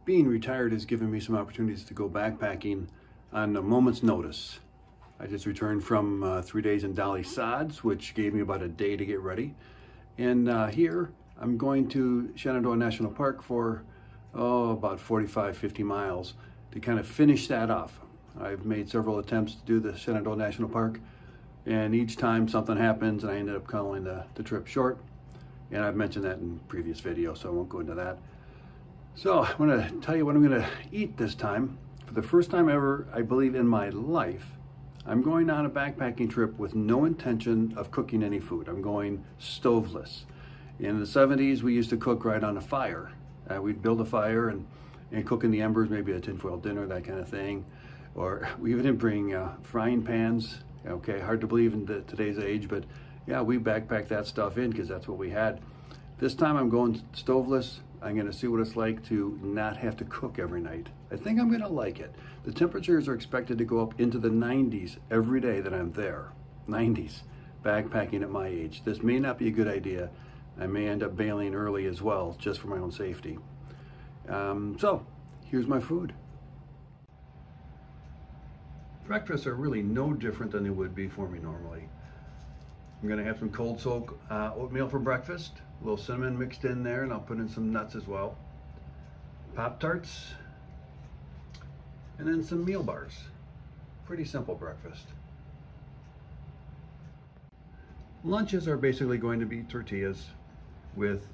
Being retired has given me some opportunities to go backpacking on a moment's notice. I just returned from 3 days in Dolly Sods, which gave me about a day to get ready. And here I'm going to Shenandoah National Park for about 45, 50 miles to kind of finish that off. I've made several attempts to do the Shenandoah National Park, and each time something happens and I ended up calling the trip short. And I've mentioned that in previous videos, so I won't go into that. So I want to tell you what I'm going to eat this time. For the first time ever, I believe, in my life, I'm going on a backpacking trip with no intention of cooking any food. I'm going stoveless. In the 70s, we used to cook right on a fire. We'd build a fire and cook in the embers, maybe a tinfoil dinner, that kind of thing. Or we even didn't bring frying pans. Okay, hard to believe in today's age, but yeah, we backpacked that stuff in because that's what we had. This time I'm going stoveless. I'm going to see what it's like to not have to cook every night. I think I'm going to like it. The temperatures are expected to go up into the 90s every day that I'm there. 90s, backpacking at my age. This may not be a good idea. I may end up bailing early as well, just for my own safety. So, here's my food. Breakfasts are really no different than they would be for me normally. I'm going to have some cold soak oatmeal for breakfast. A little cinnamon mixed in there, and I'll put in some nuts as well. Pop-Tarts, and then some meal bars. Pretty simple breakfast. Lunches are basically going to be tortillas with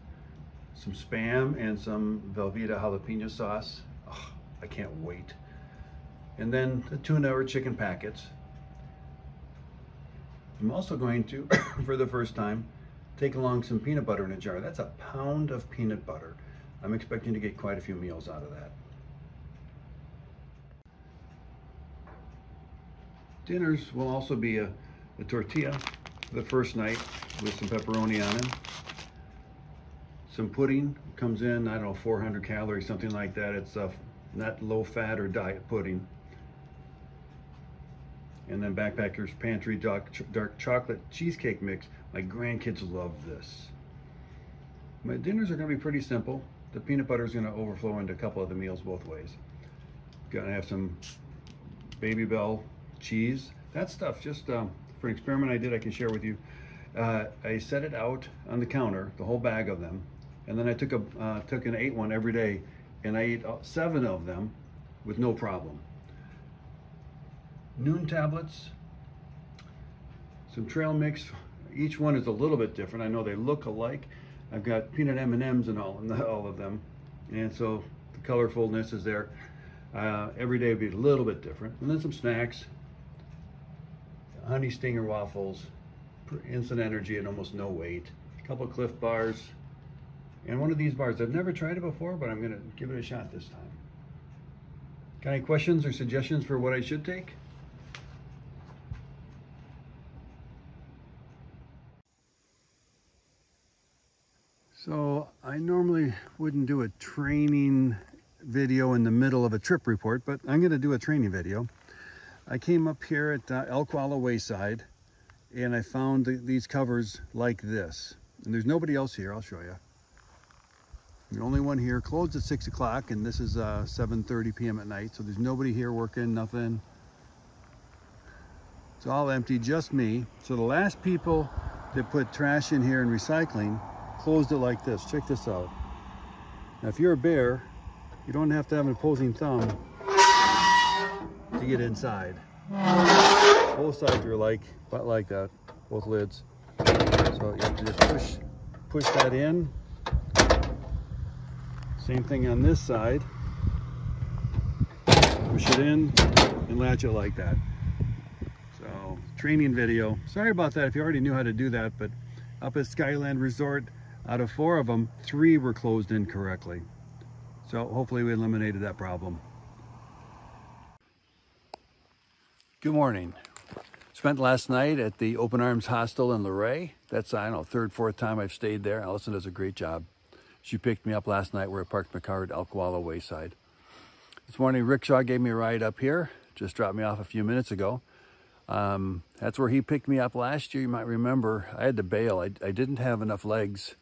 some Spam and some Velveeta jalapeno sauce. Oh, I can't wait. And then the tuna or chicken packets. I'm also going to, for the first time, take along some peanut butter in a jar. That's a pound of peanut butter. I'm expecting to get quite a few meals out of that. Dinners will also be a tortilla for the first night with some pepperoni on it. Some pudding comes in, I don't know, 400 calories, something like that. It's not low fat or diet pudding. And then Backpacker's Pantry dark chocolate cheesecake mix. My grandkids love this. My dinners are going to be pretty simple. The peanut butter is going to overflow into a couple of the meals both ways. Gonna have some Baby Bell cheese. That stuff, just for an experiment I did, I can share with you. I set it out on the counter, the whole bag of them, and then I took and ate one every day, and I ate 7 of them with no problem. Noon tablets, some trail mix. Each one is a little bit different. I know they look alike. I've got peanut M&Ms and all of them, and so the colorfulness is there. Every day would be a little bit different. And then some snacks, honey stinger waffles, instant energy at almost no weight, a couple of Cliff bars, and one of these bars. I've never tried it before, but I'm gonna give it a shot this time. Got any questions or suggestions for what I should take? So I normally wouldn't do a training video in the middle of a trip report, but I'm going to do a training video. I came up here at Elk Wallow Wayside, and I found these covers like this. And there's nobody else here. I'll show you. The only one here. Closed at 6 o'clock, and this is 7:30 p.m. at night. So there's nobody here working, nothing. It's all empty, just me. So the last people that put trash in here and recycling closed it like this. Check this out. Now, if you're a bear, you don't have to have an opposing thumb to get inside. Both sides are like that, both lids. So you have to just push that in. Same thing on this side. Push it in and latch it like that. So, training video. Sorry about that if you already knew how to do that, but up at Skyland Resort, out of 4 of them, 3 were closed incorrectly. So hopefully we eliminated that problem. Good morning. Spent last night at the Open Arms Hostel in Luray. That's, I don't know, 3rd, 4th time I've stayed there. Allison does a great job. She picked me up last night where I parked my car at Elk Wallow Wayside. This morning, Rickshaw gave me a ride up here. Just dropped me off a few minutes ago. That's where he picked me up last year. You might remember I had to bail. I didn't have enough legs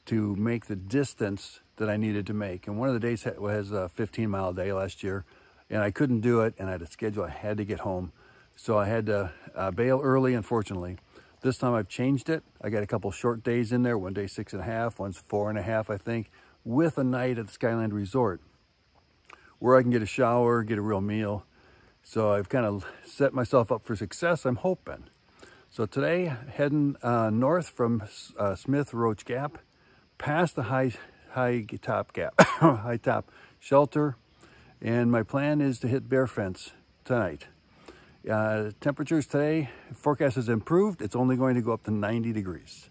to make the distance that I needed to make. And one of the days was a 15-mile day last year, and I couldn't do it, and I had a schedule. I had to get home. So I had to bail early, unfortunately. This time I've changed it. I got a couple short days in there. One day 6.5, one's 4.5, I think, with a night at the Skyland Resort where I can get a shower, get a real meal. So I've kind of set myself up for success, I'm hoping. So today, heading north from Smith Roach Gap, past the Hightop Gap, Hightop shelter, and my plan is to hit Bear Fence tonight. Temperatures today, forecast has improved. It's only going to go up to 90 degrees.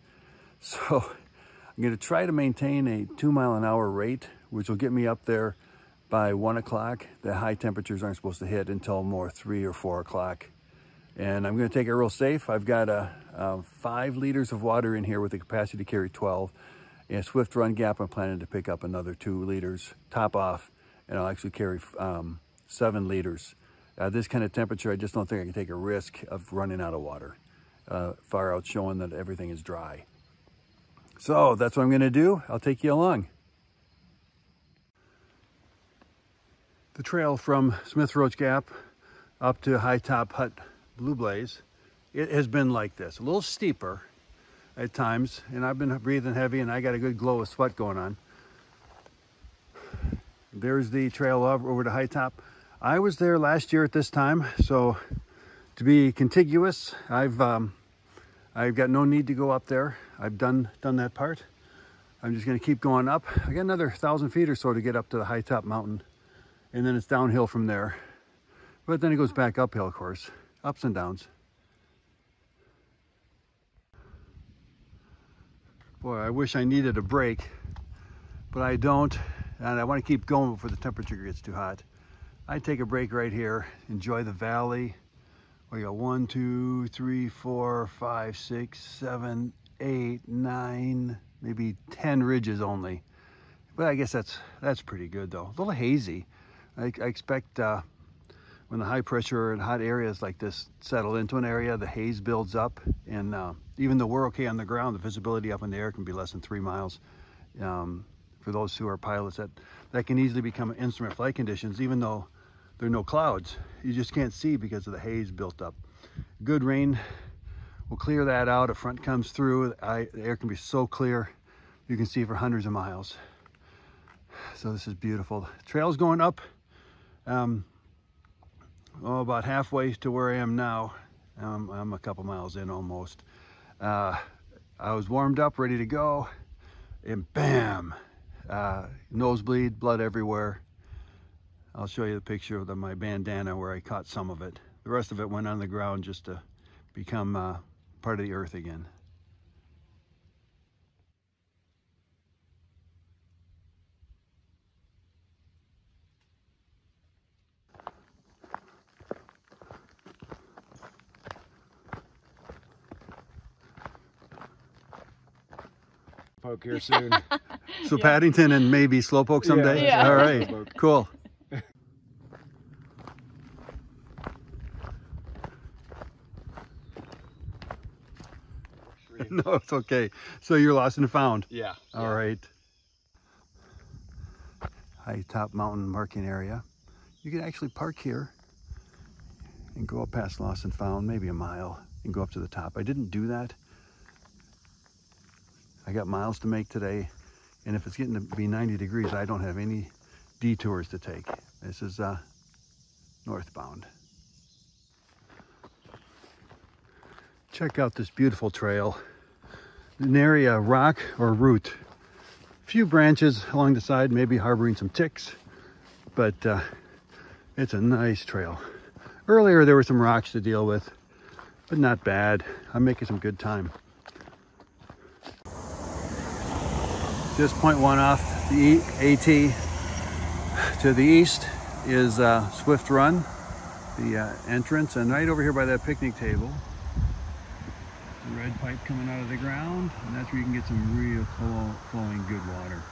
So I'm going to try to maintain a 2-mile-an-hour rate, which will get me up there by 1 o'clock. The high temperatures aren't supposed to hit until more 3 or 4 o'clock. And I'm going to take it real safe. I've got 5 liters of water in here with the capacity to carry 12. And Swift Run Gap, I'm planning to pick up another 2 liters, top off, and I'll actually carry 7 liters. This kind of temperature, I just don't think I can take a risk of running out of water. Far out showing that everything is dry. So that's what I'm going to do. I'll take you along. The trail from Smith Roach Gap up to Hightop Hut Blue Blaze, it has been like this, a little steeper at times, and I've been breathing heavy and I got a good glow of sweat going on. There's the trail over to Hightop. I was there last year at this time, so to be contiguous, I've got no need to go up there. I've done that part. I'm just going to keep going up. I got another 1,000 feet or so to get up to the Hightop mountain, and then it's downhill from there. But then it goes back uphill, of course, ups and downs. Boy, I wish I needed a break, but I don't, and I want to keep going before the temperature gets too hot. I take a break right here, enjoy the valley. We got 1, 2, 3, 4, 5, 6, 7, 8, 9, maybe 10 ridges only. But I guess that's pretty good though. A little hazy. I expect when the high pressure and hot areas like this settle into an area, the haze builds up, and even though we're okay on the ground, the visibility up in the air can be less than 3 miles. For those who are pilots, that can easily become instrument flight conditions, even though there are no clouds. You just can't see because of the haze built up. Good rain will clear that out. A front comes through, the air can be so clear, you can see for hundreds of miles. So this is beautiful. Trail's going up, about halfway to where I am now. I'm a couple miles in almost. I was warmed up, ready to go, and bam, nosebleed, blood everywhere. I'll show you the picture of my bandana where I caught some of it. The rest of it went on the ground just to become part of the earth again. Slowpoke here soon. So yeah. Paddington and maybe Slowpoke someday? Yeah. All right, cool. No, it's okay. So you're lost and found? Yeah. All right. Hightop mountain marking area. You can actually park here and go up past lost and found, maybe a mile, and go up to the top. I didn't do that. I got miles to make today, and if it's getting to be 90 degrees, I don't have any detours to take. This is northbound. Check out this beautiful trail. Nary a rock or root. A few branches along the side, maybe harboring some ticks, but it's a nice trail. Earlier there were some rocks to deal with, but not bad. I'm making some good time. Just 0.1 off the AT. To the east is Swift Run, the entrance, and right over here by that picnic table, the red pipe coming out of the ground, and that's where you can get some real flowing good water.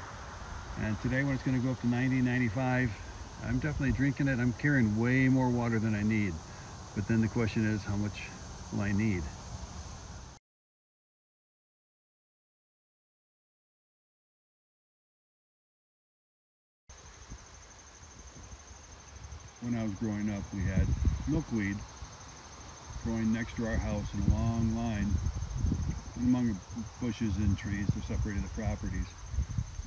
And today when it's going to go up to 90, 95, I'm definitely drinking it. I'm carrying way more water than I need. But then the question is, how much will I need? when I was growing up, we had milkweed growing next to our house in a long line among the bushes and trees that separated the properties.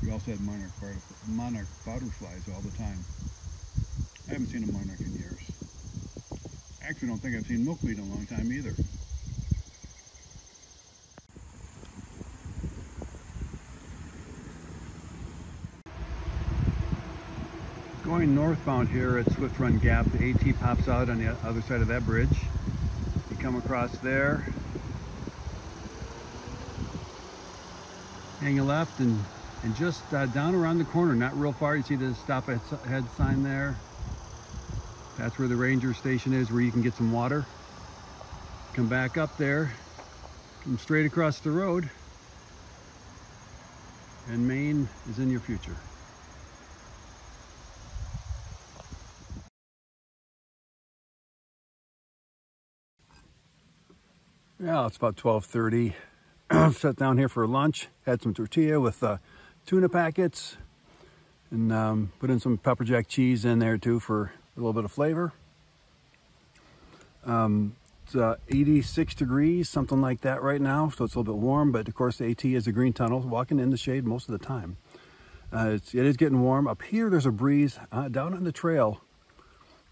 We also had monarch butterflies all the time. I haven't seen a monarch in years. I actually don't think I've seen milkweed in a long time either. Going northbound here at Swift Run Gap, the AT pops out on the other side of that bridge. You come across there, hang a left, and just down around the corner, not real far, you see the stop ahead sign there. That's where the ranger station is, where you can get some water. Come back up there, come straight across the road, and Maine is in your future. Yeah, it's about 12:30. Sat down here for lunch, had some tortilla with tuna packets, and put in some pepper jack cheese in there too for a little bit of flavor. It's 86 degrees, something like that right now, so it's a little bit warm, but of course the AT is a green tunnel, walking in the shade most of the time. It is getting warm. Up here there's a breeze. Down on the trail,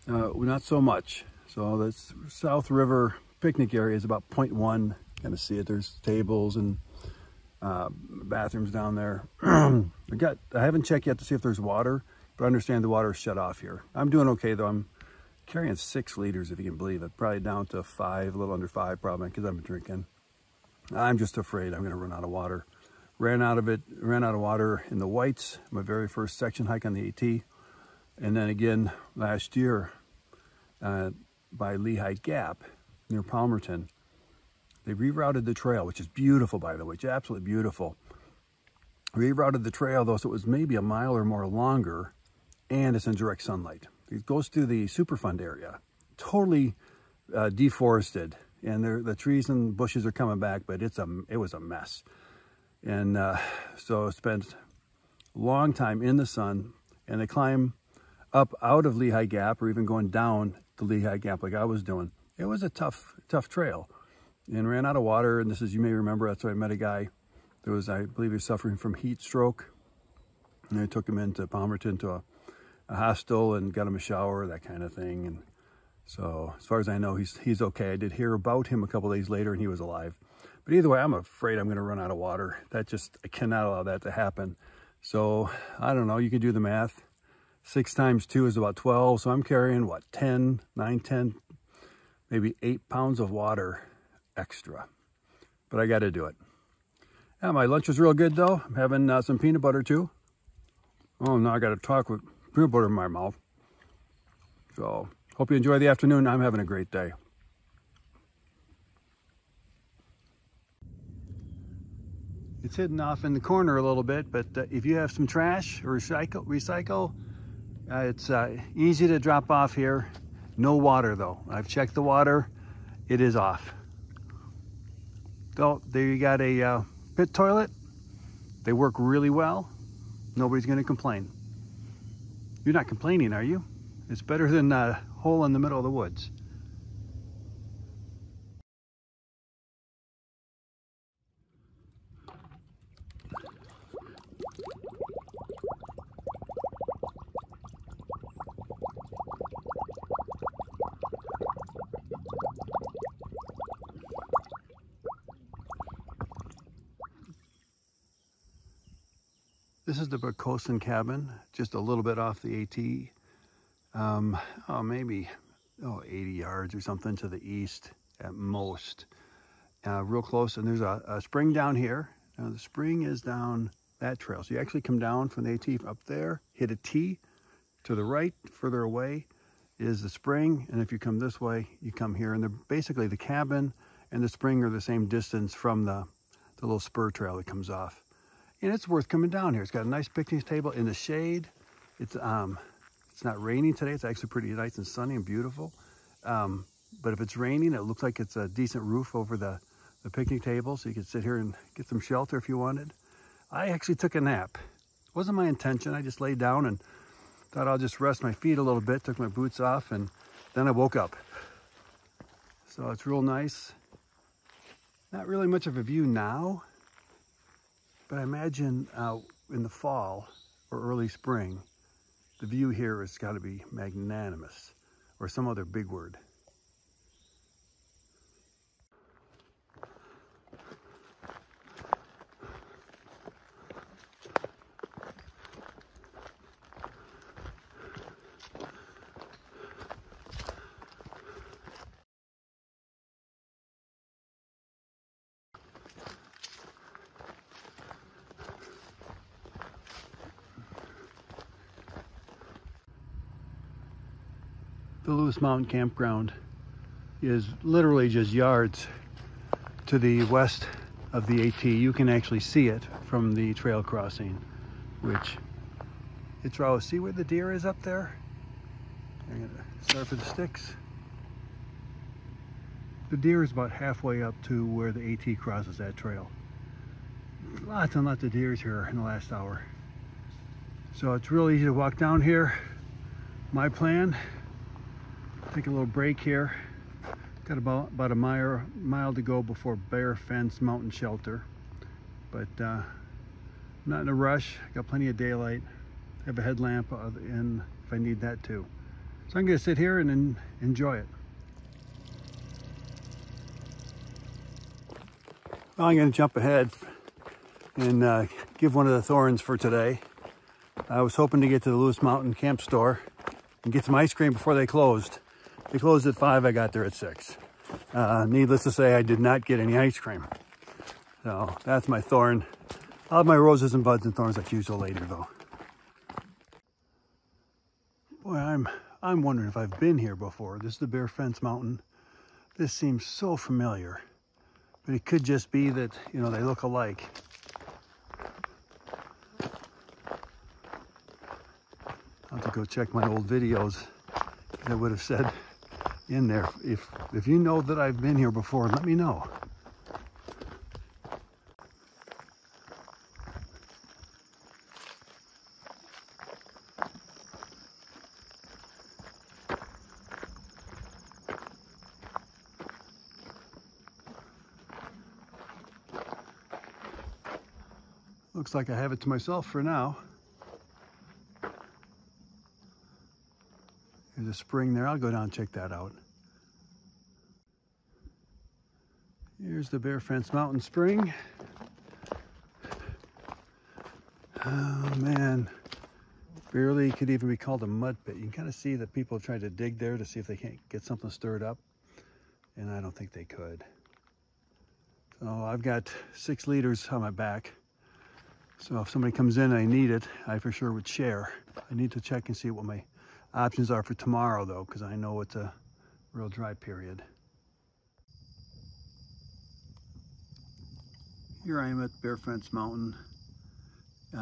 not so much. So this South River picnic area is about 0.1. Kind of see it. There's tables and bathrooms down there. I haven't checked yet to see if there's water, but I understand the water is shut off here. I'm doing okay though. I'm carrying 6 liters, if you can believe it. Probably down to 5, a little under 5 probably, because I've been drinking. I'm just afraid I'm going to run out of water. Ran out of water in the Whites, my very first section hike on the AT. And then again last year by Lehigh Gap near Palmerton. They rerouted the trail, which is beautiful, by the way. It's absolutely beautiful. Rerouted the trail, though, so it was maybe a mile or more longer, and it's in direct sunlight. It goes through the Superfund area, totally deforested, and the trees and bushes are coming back, but it was a mess. And so I spent a long time in the sun, and they climb up out of Lehigh Gap, or even going down the Lehigh Gap like I was doing. It was a tough trail, and ran out of water. And this is, you may remember, that's where I met a guy that was, I believe he was suffering from heat stroke. And I took him into Palmerton to a hostel and got him a shower, that kind of thing. And so as far as I know, he's okay. I did hear about him a couple days later, and he was alive. But either way, I'm afraid I'm going to run out of water. I cannot allow that to happen. So I don't know, you can do the math. 6 times 2 is about 12. So I'm carrying what, 10, 9, 10, maybe 8 pounds of water extra, but I got to do it. Yeah, my lunch was real good though. I'm having some peanut butter too. Oh, now I got to talk with peanut butter in my mouth. So hope you enjoy the afternoon. I'm having a great day. It's hidden off in the corner a little bit, but if you have some trash or recycle, it's easy to drop off here. No water though. I've checked the water. It is off. So there you got a pit toilet. They work really well. Nobody's going to complain. You're not complaining, are you? It's better than a hole in the middle of the woods. This is the Bocosin cabin, just a little bit off the AT. Maybe 80 yards or something to the east at most. Real close, and there's a spring down here. Now the spring is down that trail. So you actually come down from the AT up there, hit a T. To the right, further away, is the spring. And if you come this way, you come here. And they're basically, the cabin and the spring are the same distance from the little spur trail that comes off. And it's worth coming down here. It's got a nice picnic table in the shade. It's not raining today. It's actually pretty nice and sunny and beautiful. But if it's raining, it looks like it's a decent roof over the picnic table, so you could sit here and get some shelter if you wanted. I actually took a nap. It wasn't my intention. I just laid down, and Thought I'll just rest my feet a little bit, took my boots off, and then I woke up. So it's real nice. Not really much of a view now, but I imagine in the fall or early spring, the view here has got to be magnanimous, or some other big word. The Lewis Mountain Campground is literally just yards to the west of the AT. You can actually see it from the trail crossing, which it's raw. See where the deer is up there? I'm gonna start for the sticks. The deer is about halfway up to where the AT crosses that trail. Lots and lots of deers here in the last hour. So it's real easy to walk down here. My plan, take a little break here. Got about a mile to go before Bear Fence Mountain Shelter. But I'm not in a rush. Got plenty of daylight. Have a headlamp in if I need that too. So I'm gonna sit here and enjoy it. Well, I'm gonna jump ahead and give one of the thorns for today. I was hoping to get to the Lewis Mountain Camp Store and get some ice cream before they closed. They closed at 5, I got there at 6. Needless to say, I did not get any ice cream. So that's my thorn. I'll have my roses and buds and thorns like usual later though. Boy, I'm wondering if I've been here before. This is the Bear Fence Mountain. This seems so familiar, but it could just be that, you know, they look alike. I'll have to go check my old videos. I would have said in there, if you know that I've been here before, let me know. Looks like I have it to myself for now. There's a spring there. I'll go down and check that out. Here's the Bear Fence Mountain Spring. Oh man, barely could even be called a mud pit. You can kind of see that people tried to dig there to see if they can't get something stirred up, and I don't think they could. So I've got 6 liters on my back. So if somebody comes in and I need it, I for sure would share. I need to check and see what my options are for tomorrow though, because I know it's a real dry period. Here I am at Bear Fence Mountain.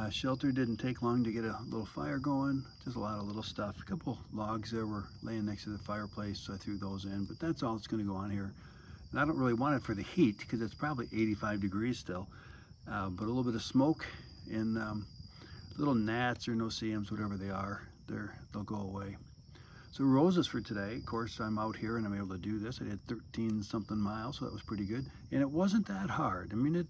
Shelter didn't take long to get a little fire going. Just a lot of little stuff. A couple logs there were laying next to the fireplace, so I threw those in, but that's all that's going to go on here. And I don't really want it for the heat because it's probably 85 degrees still, but a little bit of smoke and little gnats or no-see-ums, whatever they are, they'll go away. So roses for today. Of course, I'm out here and I'm able to do this. I did 13 something miles, so that was pretty good. And it wasn't that hard. I mean,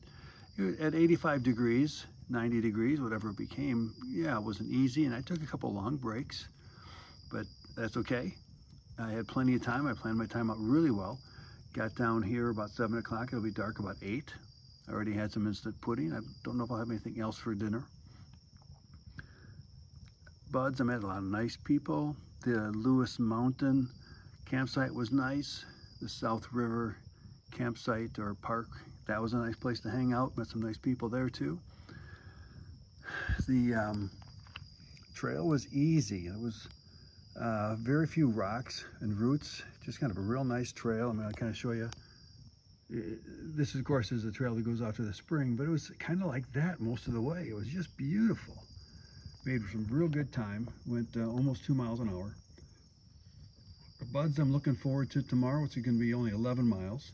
at 85 degrees, 90 degrees, whatever it became, yeah, it wasn't easy. And I took a couple long breaks, but that's okay. I had plenty of time. I planned my time out really well. Got down here about 7 o'clock. It'll be dark about 8. I already had some instant pudding. I don't know if I'll have anything else for dinner. Buds, I met a lot of nice people. The Lewis Mountain campsite was nice. The South River campsite or park, that was a nice place to hang out. Met some nice people there too. The trail was easy. It was very few rocks and roots, just kind of a real nice trail. I mean, I'll kind of show you. This, of course, is the trail that goes out to the spring, but it was kind of like that most of the way. It was just beautiful. Made some real good time. Went almost 2 miles an hour. The buds I'm looking forward to tomorrow. It's going to be only 11 miles.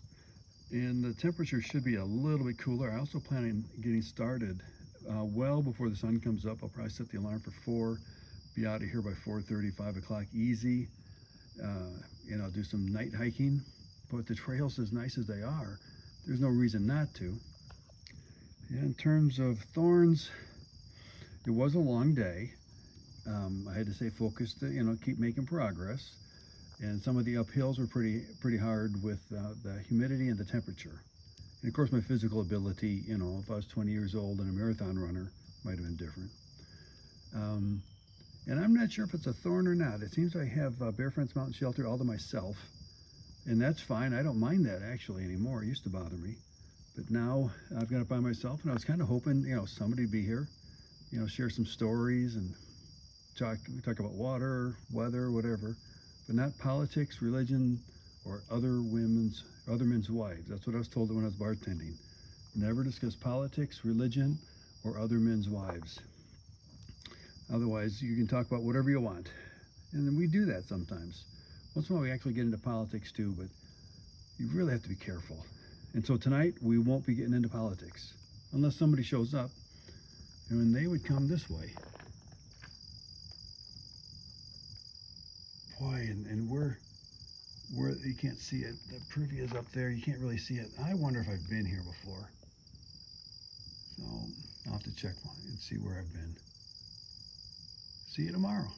And the temperature should be a little bit cooler. I also plan on getting started well before the sun comes up. I'll probably set the alarm for 4, be out of here by 4:30, 5 o'clock easy. And I'll do some night hiking. But the trails, as nice as they are, there's no reason not to. And in terms of thorns, it was a long day. I had to stay focused to, keep making progress. And some of the uphills were pretty hard with the humidity and the temperature. And of course, my physical ability, if I was 20 years old and a marathon runner, might have been different. And I'm not sure if it's a thorn or not. It seems I have Bear Friends Mountain Shelter all to myself. And that's fine. I don't mind that actually anymore. It used to bother me. But now I've got it by myself, and I was kind of hoping, somebody would be here, share some stories and talk about water, weather, whatever, but not politics, religion, or other men's wives. That's what I was told when I was bartending. Never discuss politics, religion, or other men's wives. Otherwise, you can talk about whatever you want. And then we do that sometimes. Once in a while, we actually get into politics too, but you really have to be careful. And so tonight, we won't be getting into politics unless somebody shows up, and they would come this way. Boy, and where you can't see it, the privy is up there, you can't really see it. I wonder if I've been here before. So I'll have to check and see where I've been. See you tomorrow.